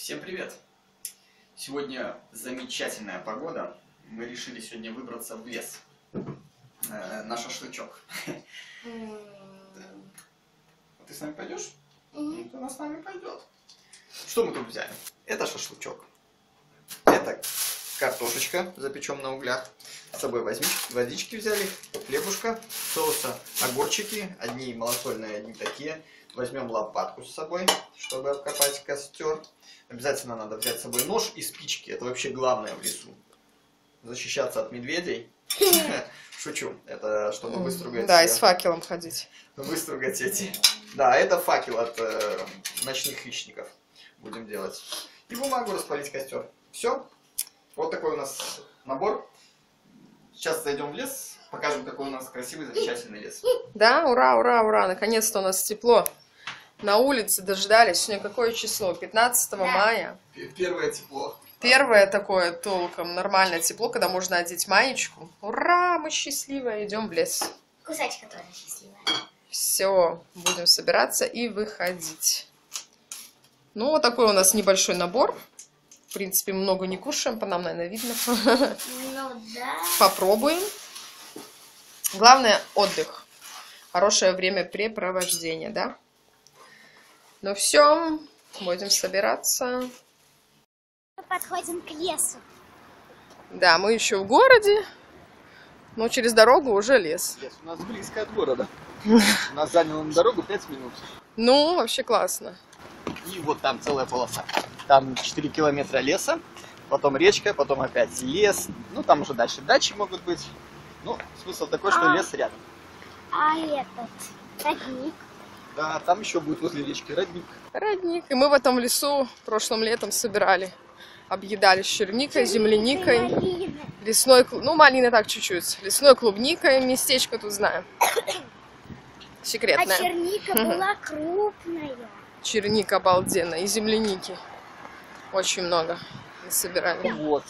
Всем привет! Сегодня замечательная погода. Мы решили сегодня выбраться в лес на шашлычок. Ты с нами пойдешь? Она с нами пойдет. Что мы тут взяли? Это шашлычок. Это картошечка, запечем на углях. С собой водички взяли, хлебушка, соуса, огурчики. Одни малосольные, одни такие. Возьмем лопатку с собой, чтобы откопать костер. Обязательно надо взять с собой нож и спички. Это вообще главное в лесу. Защищаться от медведей. Шучу. Это чтобы выстругать... Да, и с факелом ходить. Выстругать эти... Да, это факел от ночных хищников. Будем делать. И бумагу распалить костер. Все. Вот такой у нас набор. Сейчас зайдем в лес. Покажем, какой у нас красивый, замечательный лес. Да, ура, ура, ура. Наконец-то у нас тепло. На улице дождались. Сегодня какое число? 15 мая. Первое тепло. Первое такое толком нормальное тепло, когда можно одеть маечку. Ура, мы счастливые, идем в лес. Кусачка тоже счастливая. Все, будем собираться и выходить. Ну, вот такой у нас небольшой набор. В принципе, много не кушаем, по нам, наверное, видно. Ну да. Попробуем. Главное — отдых. Хорошее времяпрепровождение, да? Ну все, будем собираться. Мы подходим к лесу. Да, мы еще в городе, но через дорогу уже лес. Лес у нас близко от города. У нас заняло на дорогу 5 минут. Ну, вообще классно. И вот там целая полоса. Там 4 километра леса, потом речка, потом опять лес. Ну, там уже дальше дачи могут быть. Ну, смысл такой, что лес рядом. А этот родник? Да, там еще будет возле речки родник. Родник. И мы в этом лесу прошлым летом собирали. Объедались черникой, земляникой, Малины. лесной, ну, малины так чуть-чуть. Лесной клубникой, местечко тут знаем. А Секретное. черника была крупная. Черника обалденная. И земляники. Очень много мы собирали. Вот.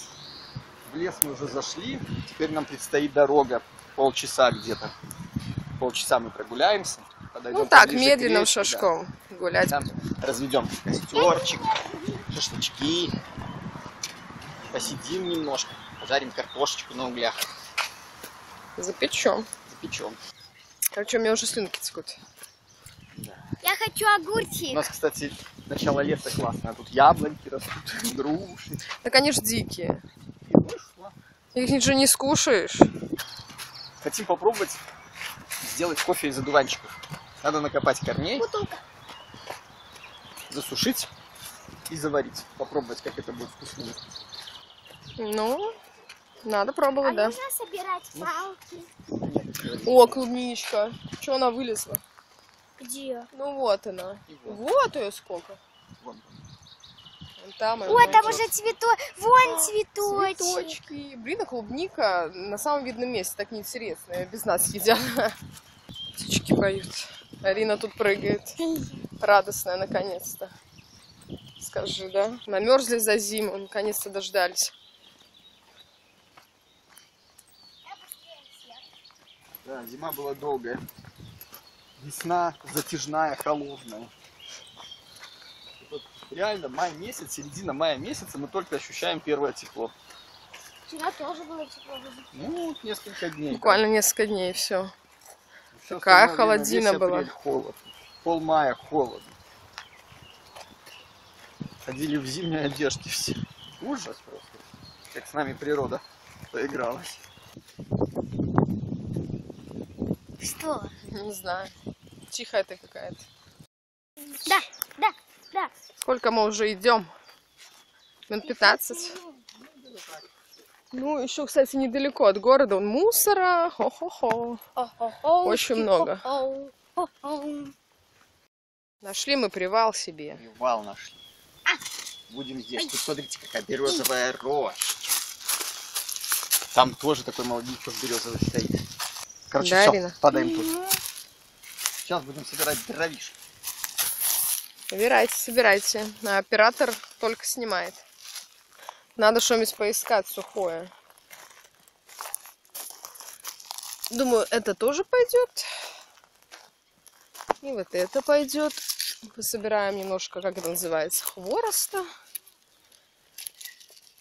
В лес мы уже зашли. Теперь нам предстоит дорога. Полчаса где-то. Полчаса мы прогуляемся. Ну так, медленным шажком гулять. Там разведем костерчик, шашлычки. Посидим немножко. Пожарим картошечку на углях. Запечем. Запечем. Короче, у меня уже слюнки текут. Я хочу У огурчик. нас, кстати, начало лета классное. Тут яблоньки растут, груши. Так они ж дикие. И вышло. Их ничего не скушаешь. Хотим попробовать сделать кофе из одуванчиков. Надо накопать корней, Бутылка. засушить и заварить. Попробовать, как это будет вкусно. Ну, надо А пробовать, да. нужно собирать палки. О, клубничка. Че она вылезла? Где? Ну вот она. И вот. Вот ее сколько. Вон. Вон там. О, там уже цветок. Вон цветочки. Цветочки. Блин, а клубника на самом видном месте. Так неинтересно. Без нас едят. Птички поют. Арина тут прыгает. Радостная, наконец-то. Скажи, да? Намерзли за зиму. Наконец-то дождались. Да, зима была долгая. Весна затяжная, холодная. Вот реально май месяц, середина мая месяца, мы только ощущаем первое тепло. Вчера тоже было тепло. Ну, несколько дней. Буквально несколько дней, и все. Всё Такая остальное время, холодина весь была. апрель холод. Полмая холодно. Ходили в зимней одежде все. Ужас просто. Как с нами природа поигралась. Что? Не знаю. Тихая ты какая-то. Да, да, да. Сколько мы уже идем? Минут 15. Ну, еще, кстати, недалеко от города. Вон мусора. Хо-хо-хо. Очень много. Нашли мы привал себе. Привал нашли. Будем здесь. Тут смотрите, какая березовая роща. Там тоже такой молодичок березовый стоит. Короче, Да, все, Арина? падаем тут. Сейчас будем собирать дровишек. Собирайте, собирайте. А оператор только снимает. Надо что-нибудь поискать сухое. Думаю, это тоже пойдет. И вот это пойдет. Пособираем немножко, как это называется, хвороста.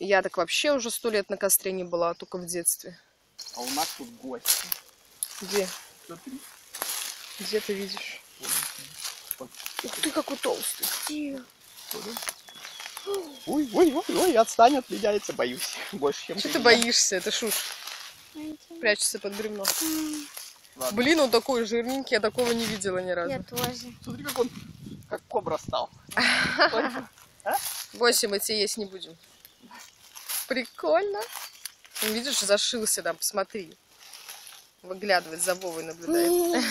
Я так вообще уже 100 лет на костре не была, только в детстве. А у нас тут гость. Где? Смотри. Где ты видишь? Ух ты, какой толстый. Где? Ой, ой, ой, ой, отстань от меня, я тебя боюсь. Больше, чем Что ты боишься? Это шуш. Прячется под бревно. Ладно. Блин, он такой жирненький, я такого не видела ни разу. Я тоже. Смотри, как он, как кобра стал. 8 мы тебе есть не будем. Прикольно. Видишь, зашился там, посмотри. Выглядывает, за Вовой наблюдает.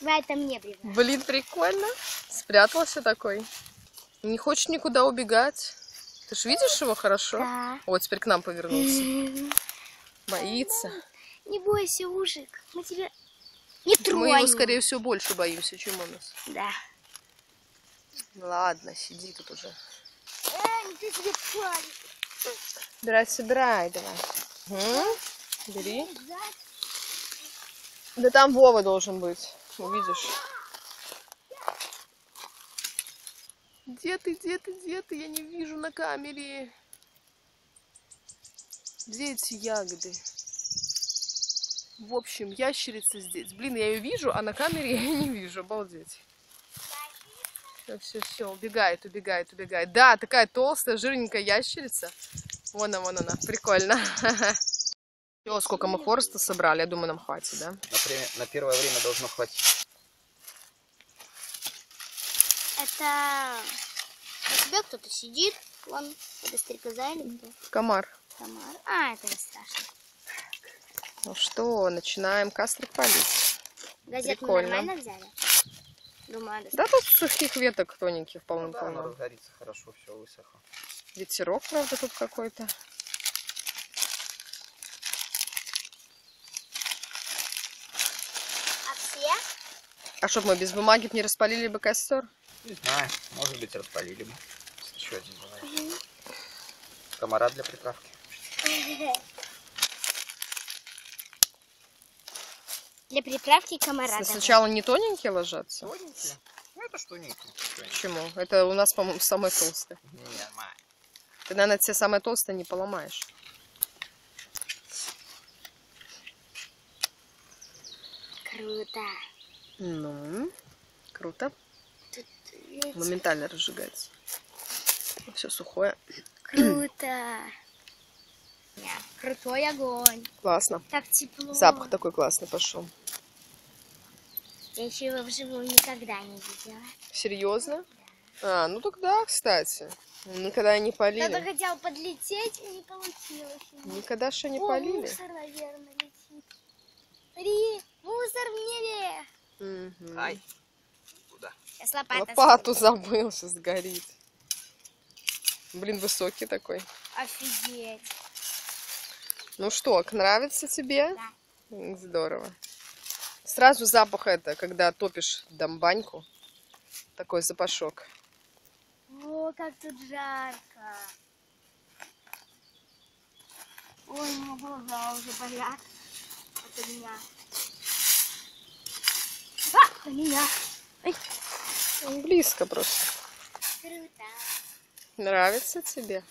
Давай это мне бревно. Блин, прикольно. Спрятался такой. Не хочет никуда убегать. Ты ж видишь его хорошо? Да. Вот, теперь к нам повернулся. Боится. Не бойся, Ужик. Мы тебя не Мы тронем. его, скорее всего, больше боимся, чем он нас. Да. Ладно, сиди тут уже. Ты тебе палец. Собирай давай. Бери. Да там Вова должен быть. Увидишь. Где ты, где ты, где ты? Я не вижу на камере. Где эти ягоды? В общем, ящерица здесь. Блин, я ее вижу, а на камере я ее не вижу. Обалдеть. Все, убегает, убегает, убегает. Да, такая толстая, жирненькая ящерица. Вон она. Прикольно. Все, сколько мы хвороста собрали, я думаю, нам хватит, да? На первое время должно хватить. Это у тебя кто-то сидит, вон, это стрекоза или кто? Комар. Комар. А, это не страшно. Ну что, начинаем кострик палить. Газету Прикольно. нормально взяли? Думаю, Да тут сухих веток тоненьких Да, полным-полно. оно разгорится хорошо, все высохло. Ветерок, правда, тут какой-то. А все? А чтоб мы без бумаги не распалили бы костер? Не знаю, может быть, распалили бы. Еще один бывает. Комара для приправки. Для приправки комара. Сначала не тоненькие ложатся? Тоненькие? Ну, это что тоненькие. Почему? Это у нас, по-моему, самое толстое. Нормально. Ты, наверное, тебе самое толстое не поломаешь. Круто. Ну, круто. Тут ведь Моментально разжигается. Все сухое. круто. Крутой огонь. Классно. Так тепло. Запах такой классный пошел. Я еще его вживую никогда не видела. Серьезно? А, ну тогда, кстати. Никогда не полили. Кто-то хотел подлететь, и не получилось. Никогда еще не О, полили. мусор, наверное, летит. Смотри, мусор в небе. Мгм. Ай. Куда? Сейчас лопата. Лопату забыл, сейчас горит. Блин, высокий такой. Офигеть. Ну что, нравится тебе? Да. Здорово. Сразу запах это, когда топишь там баньку. Такой запашок. О, как тут жарко. Ой, у меня глаза уже болят от огня. А, у меня. Ой, Близко просто. круто. Нравится тебе?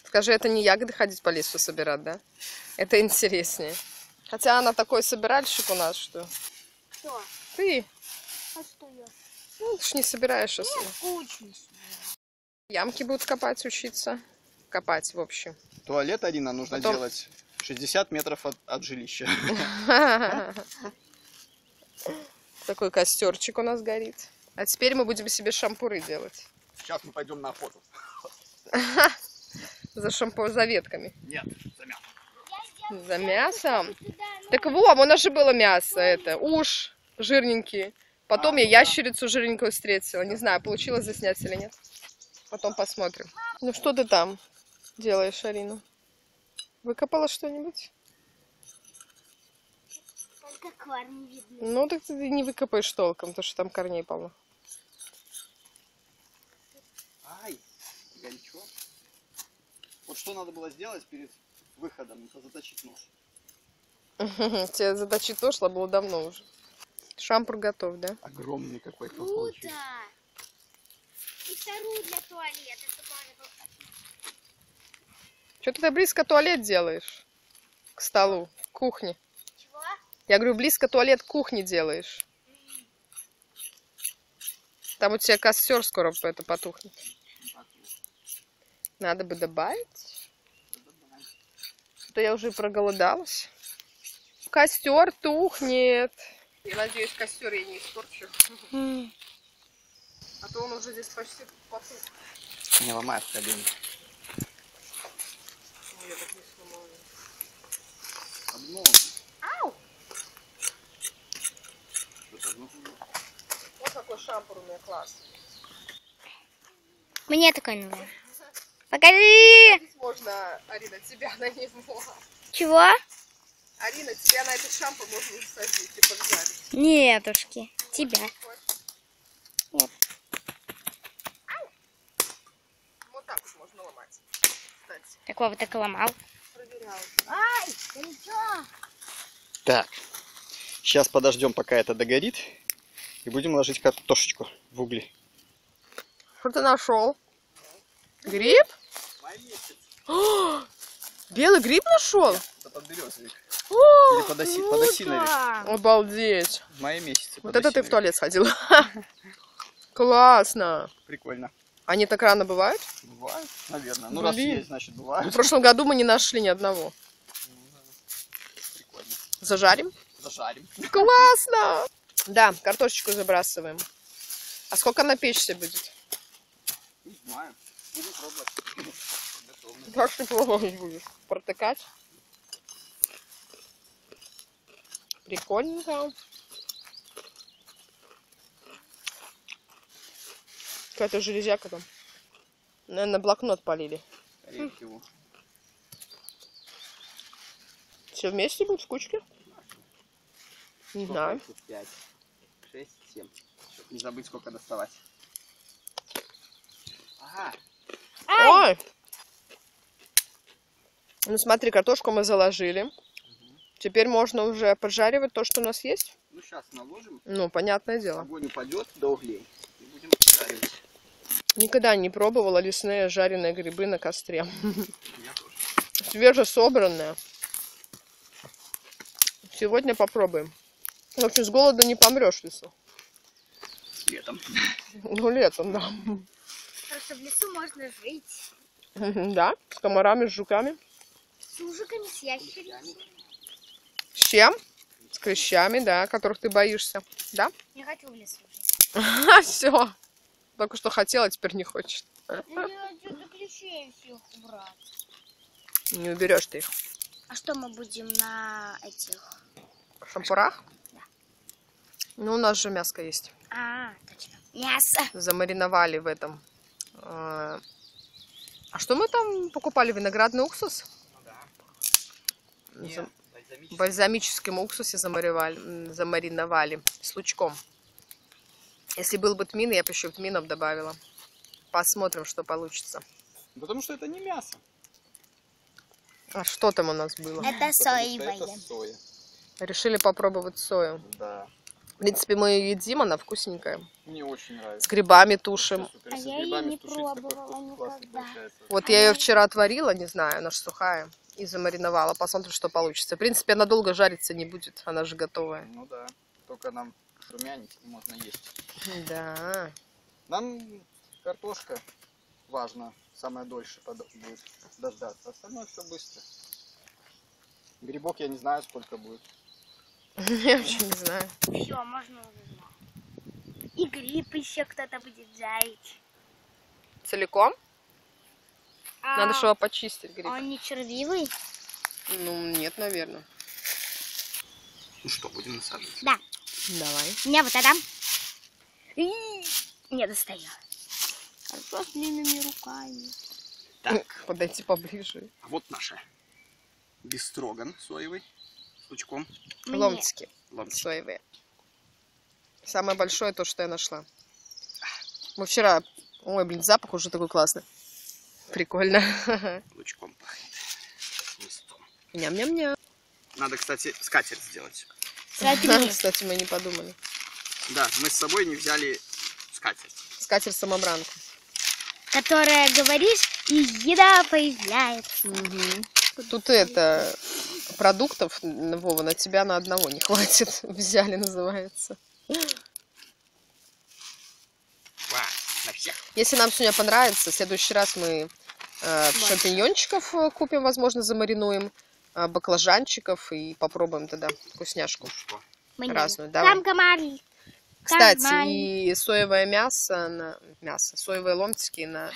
Скажи, это не ягоды ходить по лесу собирать, да? Это интереснее. Хотя она такой собиральщик у нас, что... Кто? Ты, А что я? ну, ты ж не собираешь особо. Скучно. Ямки будут копать, учиться. Копать, в общем. Туалет один нам нужно Потом- делать 60 метров от жилища. Такой костерчик у нас горит. А теперь мы будем себе шампуры делать. Сейчас мы пойдем на охоту. За ветками. Нет, за мясо. За мясом? Так во, у нас же было мясо, это, уж жирненький. Потом я ящерицу жирненькую встретила. Не знаю, получилось заснять или нет. Потом посмотрим. Ну что ты там делаешь, Арина? Выкопала что-нибудь? Только корни видны. Ну так ты не выкопаешь толком, потому что там корней полно. Ай, горячо. Вот что надо было сделать перед выходом, это заточить нож. Тебе заточить нож было давно уже. Шампур готов, да? Огромный какой-то Круто. получился. И вторую для туалета, чтобы Что ты близко туалет делаешь? К столу, к кухне. Чего? Я говорю, близко туалет к кухне делаешь. Там у тебя костер скоро это потухнет. Надо бы добавить. Это я уже проголодалась. Костер тухнет. Я надеюсь, костер я не испорчу. А то он уже здесь почти потух. Не ломай в кабине. Я так не сломала. Одно. Ау! Вот какой шампур у меня классный. Мне такой нравится. Покажи! Здесь можно, Арина, тебя на него. Чего? Арина, тебя на этот шампур можно засадить и поджарить. Нетушки. Тебя. Нет. Вот так вот можно ломать. Кстати, Такого так ломал. проверяла. Ай, ты ничего. Так. Сейчас подождем, пока это догорит. И будем ложить картошечку в угли. Что ты нашел? Гриб? О, белый гриб нашел? Это подберезовик. О, Или подосиновик. обалдеть. В мае месяце. Вот это ты в подосиновик. туалет сходил. Классно. Прикольно. Они так рано бывают? Бывает, наверное. Ну, раз Блин. есть, значит, В бывает. прошлом году мы не нашли ни одного. Прикольно. Зажарим? Зажарим. Классно! Да, картошечку забрасываем. А сколько она печься будет? Не знаю. Будем пробовать. Готовы. Как ты пробовать будешь? Протыкать? Прикольненько. Какая-то железяка там. Наверное, блокнот полили. Скорее всего. Все вместе будет в кучке? Не знаю. 5, 6, 7. Чтоб не забыть, сколько доставать. Ага. Ой! Ну смотри, картошку мы заложили. Теперь можно уже поджаривать то, что у нас есть. Ну, сейчас наложим. Ну, понятное дело. Огонь упадет до углей. И будем жарить. Никогда не пробовала лесные жареные грибы на костре. Я тоже. Свежесобранные. Сегодня попробуем. В общем, с голоду не помрешь в лесу. Летом. Ну, летом, да. Просто в лесу можно жить. Да, с комарами, с жуками. С ужиками, с ящерицами. С чем? С клещами, да, которых ты боишься. Да? Не хочу в лесу жить. Все. Только что хотела, теперь не хочет. Я хочу клещей всех убрать. Не уберешь ты их. А что мы будем на этих? В шампурах? Да. Ну, у нас же мяско есть. А, точно. Мясо. Замариновали в этом. А что мы там покупали? Виноградный уксус? Ну да. В бальзамическом уксусе замариновали с лучком. Если был бы тмин, я бы еще тминов добавила. Посмотрим, что получится. Потому что это не мясо. А что там у нас было? Это соевое. Это соя. Решили попробовать сою. Да. В принципе, мы ее едим, она вкусненькая. Мне очень С нравится. грибами тушим. Супер. А С я её грибами не тушить такой пробовала вкус классный никогда. получается. Вот я ее вчера отварила, не знаю, она же сухая. И замариновала. Посмотрим, что получится. В принципе, она долго жариться не будет. Она же готовая. Ну да. Только нам румянить можно есть. Да. Нам картошка важно самое дольше будет дождаться. Остальное все быстро. Грибок я не знаю, сколько будет. Я вообще не знаю. Все, можно уже знать. И гриб еще кто-то будет жарить. Целиком? А Надо же его почистить, гриб. он не червивый? Ну, нет, наверное. Ну что, будем насаживать? Да. Давай. У меня вот это. Не достаю. Хорошо с длинными руками. Так, Подойти поближе. а вот наша бестроган соевый с лучком. Мне. Ломтики Ломтик. соевые. Самое большое то, что я нашла. Мы вчера... Ой, блин, запах уже такой классный. Прикольно. Лучком пахнет. Листом. Ням-ням-ням. Надо, кстати, скатерть сделать. Смотри. Кстати, мы не подумали. Да, мы с собой не взяли скатерть. Скатерть-самобранку. Которая, говоришь, И еда появляется. Тут это, продуктов, Вова, на тебя на одного не хватит. Взяли, называется. На всех. Если нам сегодня понравится, в следующий раз мы шампиньончиков купим, возможно, замаринуем, баклажанчиков и попробуем тогда вкусняшку разную. Давай. Там комарик. Кстати, и соевое мясо, соевые ломтики на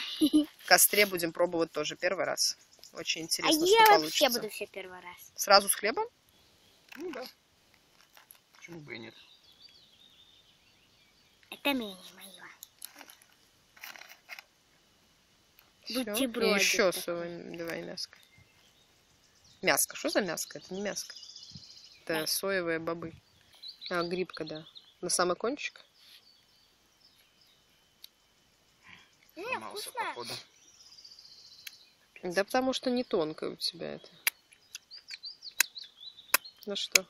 костре будем пробовать тоже первый раз. Очень интересно, что я получится. вообще буду все первый раз. Сразу с хлебом? Ну да. Почему бы и нет? Это менее мое. Всё. И Бутербродик еще такой. соевое, давай мяско. Мяско, что за мяско? Это не мяско. Это соевые бобы. А, грибка, да. На самый кончик? Сломался, вкусно. походу. Да потому что не тонкое у тебя это. Ну что?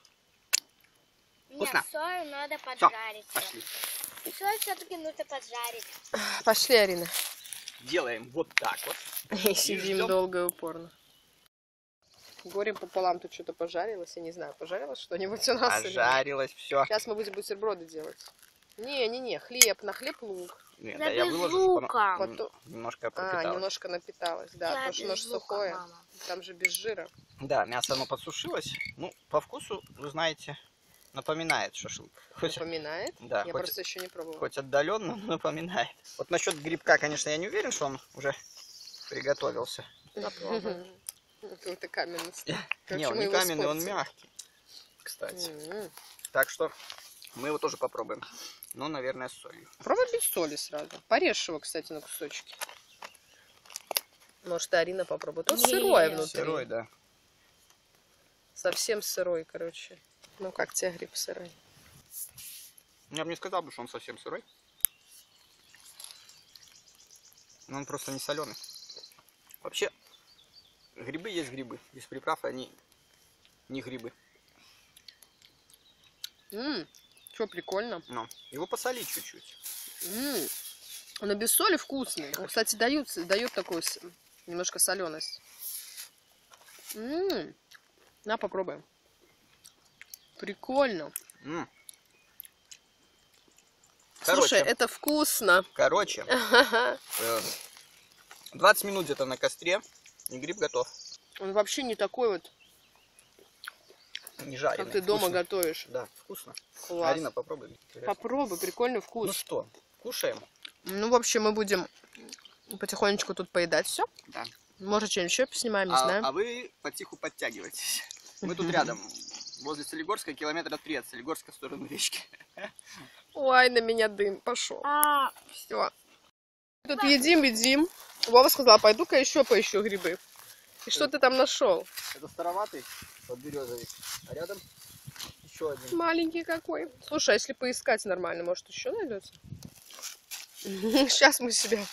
Вкусно. Нет, сою надо Всё, поджарить. пошли. Сою все-таки нужно поджарить. Пошли, Арина. Делаем вот так вот. И сидим ждём. долго и упорно. Горем пополам тут что-то пожарилось. Я не знаю, пожарилось что-нибудь у нас? или нет? Пожарилось все. Сейчас мы будем бутерброды делать. Не, хлеб. На хлеб лук. Нет, Да да, я без выложу, лука. чтобы Потом- немножко А, пропиталось. немножко напиталась, да. Я Потому что оно без ж лука, сухое. мама. Там же без жира. Да, мясо оно подсушилось. Ну, по вкусу, вы знаете, напоминает шашлык. Хоть, Напоминает. да, Я хоть, просто еще не пробовала. хоть отдаленно, но напоминает. Вот насчет грибка, конечно, я не уверен, что он уже приготовился. Какой-то каменный. Не, он не каменный, он мягкий, кстати. Так что мы его тоже попробуем. Ну, наверное, с солью. Пробуй без соли сразу. Порежь его, кстати, на кусочки. Может, и Арина попробует. Он Не, сырой внутри. Сырой, да. Совсем сырой, короче. Ну, как тебе гриб сырой? Я бы не сказал, что он совсем сырой. Но он просто не соленый. Вообще, грибы есть грибы. Без приправ они не грибы. Что, прикольно. Но его посолить чуть-чуть. Он без соли вкусный. Он, кстати, дает такую немножко соленость. На, попробуем. Прикольно. Слушай, это вкусно. Короче, 20 минут где-то на костре, и гриб готов. Он вообще не такой вот, Не жареный. как ты дома вкусно. готовишь. Да, вкусно. Класс. Арина, попробуй. Попробуй, прикольный Ну вкус. что, кушаем? Ну, в общем, мы будем потихонечку тут поедать все. Да. Может, что-нибудь еще поснимаем, не знаю. А вы потиху подтягивайтесь. Мы тут рядом, возле Солигорска, километра 3 от Солигорска в сторону речки. Ой, на меня дым пошел. А, Все. Тут едим. Вова сказал, пойду-ка еще поищу грибы. И что ты там нашел? Это староватый подберезовик, а рядом еще один. Маленький какой. Слушай, а если поискать нормально, может, еще найдется? Сейчас мы себе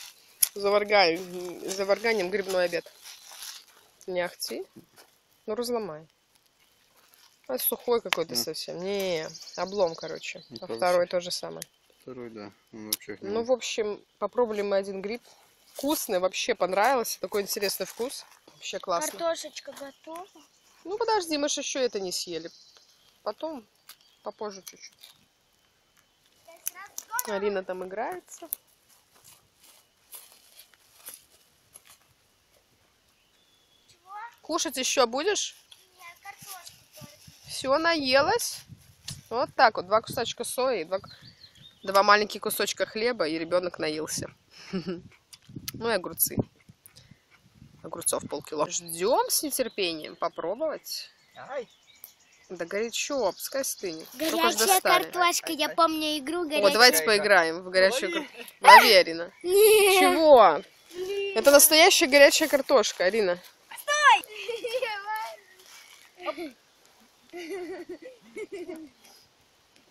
заварганим грибной обед. Не ахти. Ну, разломай. А сухой какой-то совсем. Не, облом, короче. А второй то же самое. Второй, да. Он вообще Ну, в общем, попробовали мы один гриб. Вкусный, вообще понравился. Такой интересный вкус. Вообще классно. картошечка готова. Ну, подожди, мы же еще это не съели. Потом, попозже чуть-чуть. Арина там играется. Кушать еще будешь? Нет, картошку только. Все, наелась. Вот так вот. 2 кусочка сои, 2 маленьких кусочка хлеба, и ребенок наелся. Ну и огурцы. Огурцов полкило. Ждем с нетерпением попробовать. Ай. Да горячо, пускай стынет. Только ж Горячая достали. картошка. Я помню игру О, горячая. давайте поиграем в горячую картошку. Лови, Арина. Чего? Это настоящая горячая картошка, Арина.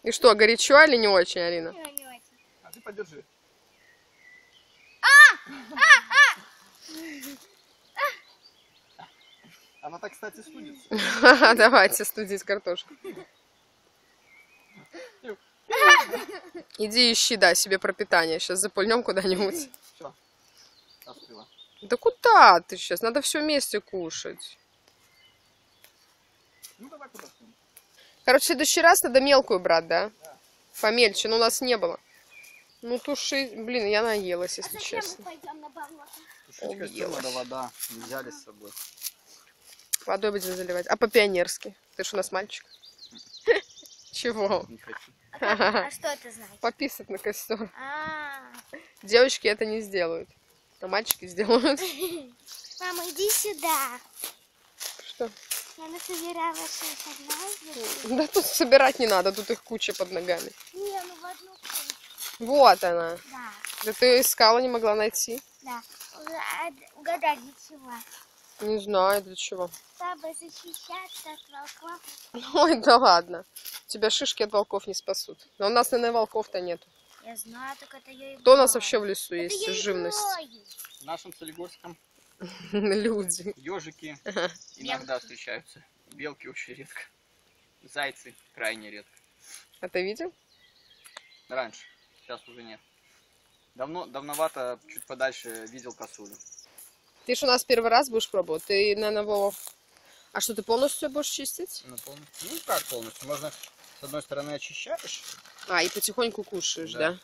И что, горячо или не очень, Арина? А ты подержи. Она так, кстати, студится. Давайте студить картошку. Иди ищи, да, себе пропитание. Сейчас запульнем куда-нибудь. Все, остыло. Да куда ты сейчас? Надо все вместе кушать. Ну давай по-другому. Короче, в следующий раз надо мелкую брать, да? Помельче, но у нас не было. Ну, туши... Блин, я наелась, если Зачем мы честно. пойдем на болото? Тушечка, Объелась. надо вода. Не взяли с собой. Водой будем заливать. А по-пионерски? Ты ж у нас мальчик. Чего? Не хочу. А что это значит? Пописать на костер. А, Девочки это не сделают. А мальчики сделают. мама, иди сюда. Что? Я насобиралась одна. Да тут собирать не надо, тут их куча под ногами. Не, ну в одну кучу. Вот она. Да, Да ты искала, не могла найти. да. Угадай, для чего? Не знаю, для чего. Чтобы защищаться от волков. Ой, да ладно. Тебя шишки от волков не спасут. Но у нас, наверное, волков-то нет. Я знаю, так это я и Кто у нас знаю. вообще в лесу Это есть? я и Живность. знаю. В нашем Солигорском Люди. ежики иногда встречаются. Белки очень редко. Зайцы крайне редко. А ты видел? Раньше. Сейчас уже нет. Давновато, чуть подальше видел косулю. Ты ж у нас первый раз будешь пробовать. Ты, наверное, Вова... А что, ты полностью будешь чистить? Ну, полностью. Ну, как полностью? Можно, с одной стороны, очищаешь, А, и потихоньку кушаешь, Да. да?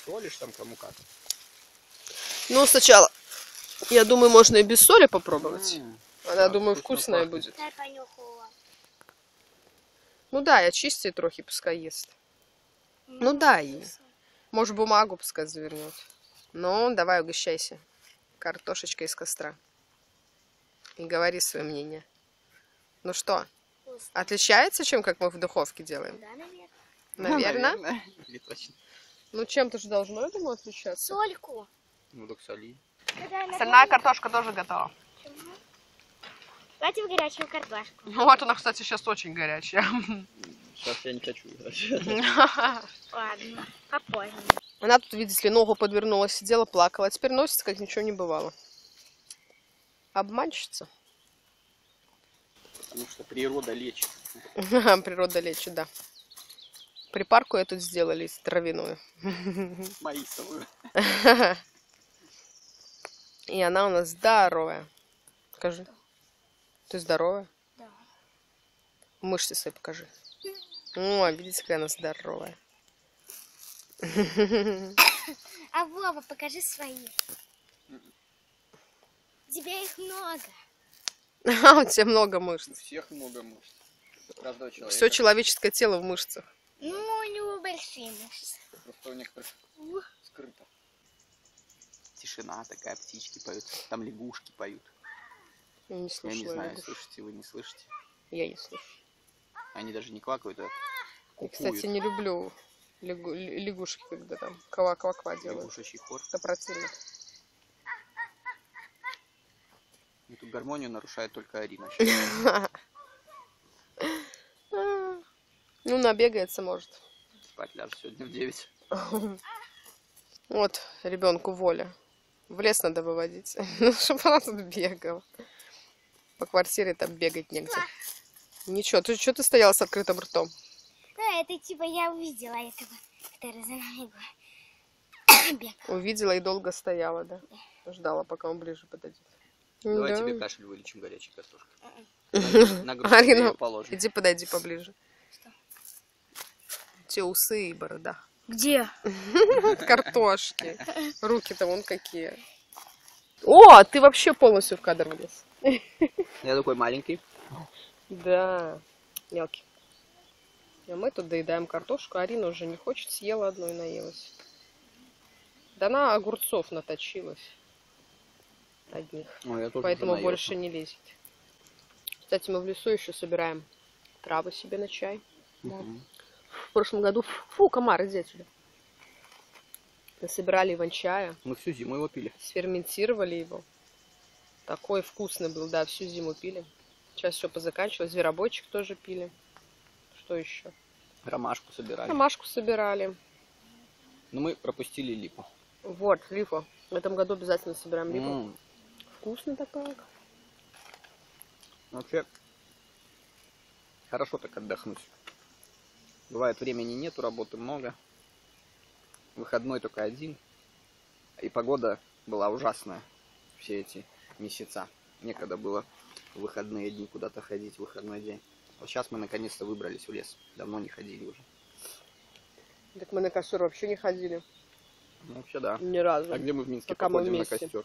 солишь там кому как. Ну, сначала, я думаю, можно и без соли попробовать. Она, Да, думаю, вкусно вкусная пахнет. будет. Дай понюхала. Ну да, я чистить трохи, пускай ест. Ну да, и. Может, бумагу пускай завернет. Ну, давай, угощайся. Картошечка из костра. И говори свое мнение. Ну что, Вкусно. отличается, чем как мы в духовке делаем? Да, наверное. Наверное. Или точно. Ну, чем-то же должно, я думаю, отличаться. Сольку. Ну, так соли. Остальная картошка тоже готова. Давайте в горячую картошку. Вот она, кстати, сейчас очень горячая. Сейчас я не хочу. Ладно, попозже. Она тут, видите ли, ногу подвернула, сидела, плакала. А теперь носится, как ничего не бывало. Обманщица. Потому что природа лечит. Природа лечит, да. Припарку я тут сделали травяную. Маисовую. И она у нас здоровая. Скажи. Ты здоровая? Да. Мышцы свои покажи. О, видите, какая она здоровая. А Вова, покажи свои. У тебя их много. А, у тебя много мышц. У всех много мышц. У каждого человека. Все человеческое тело в мышцах. Ну, у него большие мышцы. Просто у некоторых скрыто. Тишина такая, птички поют. Там лягушки поют. Я не Я слышала. не знаю, лягушек. слышите вы, не слышите. Я не слышу. Они даже не квакают, а Я, кукуют. кстати, не люблю лягушки, когда там ква-ква-ква делают. Лягушачий хор. Это противно. Эту гармонию нарушает только Арина. Ну, набегается, может. Спать ляжет сегодня в 9. Вот ребенку воля. В лес надо выводить, чтобы она тут бегала. По квартире там бегать негде. Ничего, ты что ты стояла с открытым ртом? Да, это типа я увидела этого, который за нами бегал. Увидела и долго стояла, да? Ждала, пока он ближе подойдет. Давай Да. тебе кашель вылечим горячей картошкой. На Арина, грудь ее положим. иди подойди поближе. Те усы и борода. Где? Картошки. Руки-то вон какие. О, ты вообще полностью в кадр влез. Я такой маленький. Да, мелкий. А мы тут доедаем картошку. Арина уже не хочет, съела одну и наелась. Да она огурцов наточилась. Одних. Ой, я тоже Поэтому уже больше не лезет. Кстати, мы в лесу еще собираем травы себе на чай. наелся. В прошлом году... Фу, комар, иди отсюда. Насобирали иван-чая, Мы всю зиму его пили. сферментировали его. Такой вкусный был, да, всю зиму пили. Сейчас все позаканчивалось. Зверобойчик тоже пили. Что еще? Ромашку собирали. Ромашку собирали. Но мы пропустили липу. Вот, липа. В этом году обязательно собираем липу. М, Вкусно такая. Вообще, хорошо так отдохнуть. Бывает, времени нету, работы много. Выходной только один. И погода была ужасная все эти месяца. Некогда было в выходные дни куда-то ходить, в выходной день. Вот сейчас мы наконец-то выбрались в лес. Давно не ходили уже. Так мы на костер вообще не ходили. Ну, вообще да. Ни разу. А где мы в Минске Пока мы походим на вместе. костер?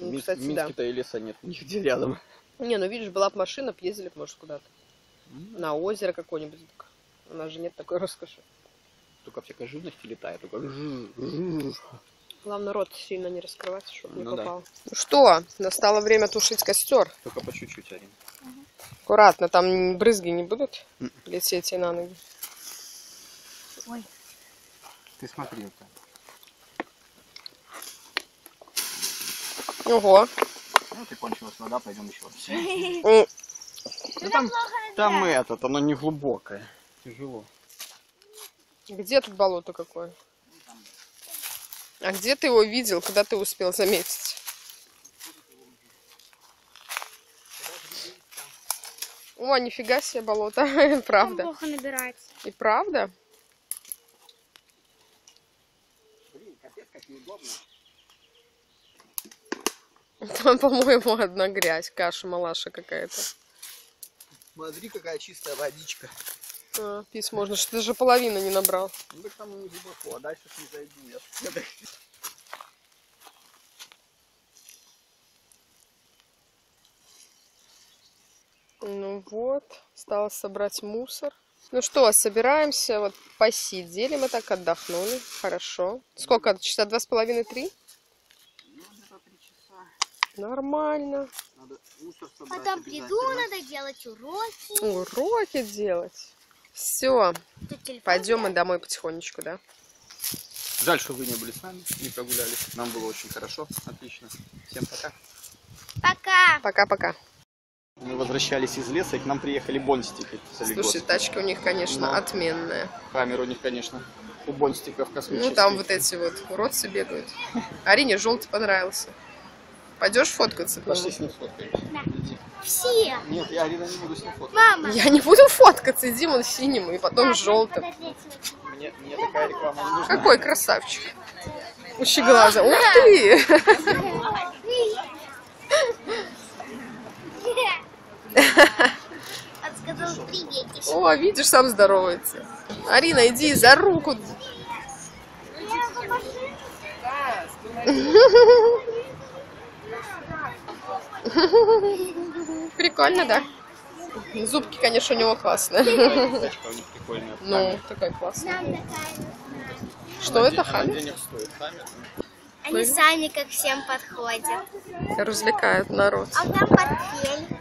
Ну, В кстати, Минске-то и леса нет нигде рядом. Не, ну видишь, была бы машина, б ездили, может, куда-то. На озеро какое-нибудь. У нас же нет такой роскоши. Только всякой живности летает. Только... Главное, рот сильно не раскрывать, чтобы не Ну да. попал. Ну что, настало время тушить костер. Только по чуть-чуть, Арина. Аккуратно, там брызги не будут лететь и на ноги. Ой. Ты смотри это. Ого. Ну, ты кончилась вода, пойдем еще раз. М, Ну, там этот, оно не глубокое. Тяжело. Где тут болото какое? А где ты его видел, когда ты успел заметить? О, нифига себе болото. Правда. Плохо набирается. И правда? Блин, капец, как неудобно. Там, по-моему, одна грязь, каша-малаша какая-то. Смотри, какая чистая водичка. А, пить можно, что ты же половину не набрал. Ну, так там не глубоко, а дальше не зайду я. Ну вот, осталось собрать мусор. Ну что, собираемся, вот посидели мы так, отдохнули, хорошо. Сколько, часа 2,5-3? Ну, где-то 3 часа. Нормально. Надо мусор собрать. Потом приду, надо делать уроки. Уроки делать. Все, Тут телефон пойдем мы взять. домой потихонечку, да? Жаль, что вы не были с нами, не прогулялись. Нам было очень хорошо, отлично. Всем пока. Пока. Пока-пока. Мы возвращались из леса, и к нам приехали бонстики. Слушай, тачка у них, конечно, Но. отменная. Камера у них, конечно, у бонстиков космических. Ну, там вот эти вот уродцы бегают. Арине желтый понравился. Пойдешь фоткаться? Пошли с ним сфоткаемся. Иди. Все. Нет, я, Арина, не буду с ним фоткаться. Мама. Я не буду фоткаться, иди вон синим и потом желтым. Мне такая реклама не нужна. Какой красавчик. Ущеглаза. Ух ты! Он сказал приветик. О, видишь, сам здоровается. Арина, иди за руку. Прикольно, да? Зубки, конечно, у него классные. Тачка у них прикольная. Ну, такая классная. Нам такая. Что это, Она Хаммер? денег стоит. Хаммер. Они сами как всем подходят. Развлекают народ. А там портфель.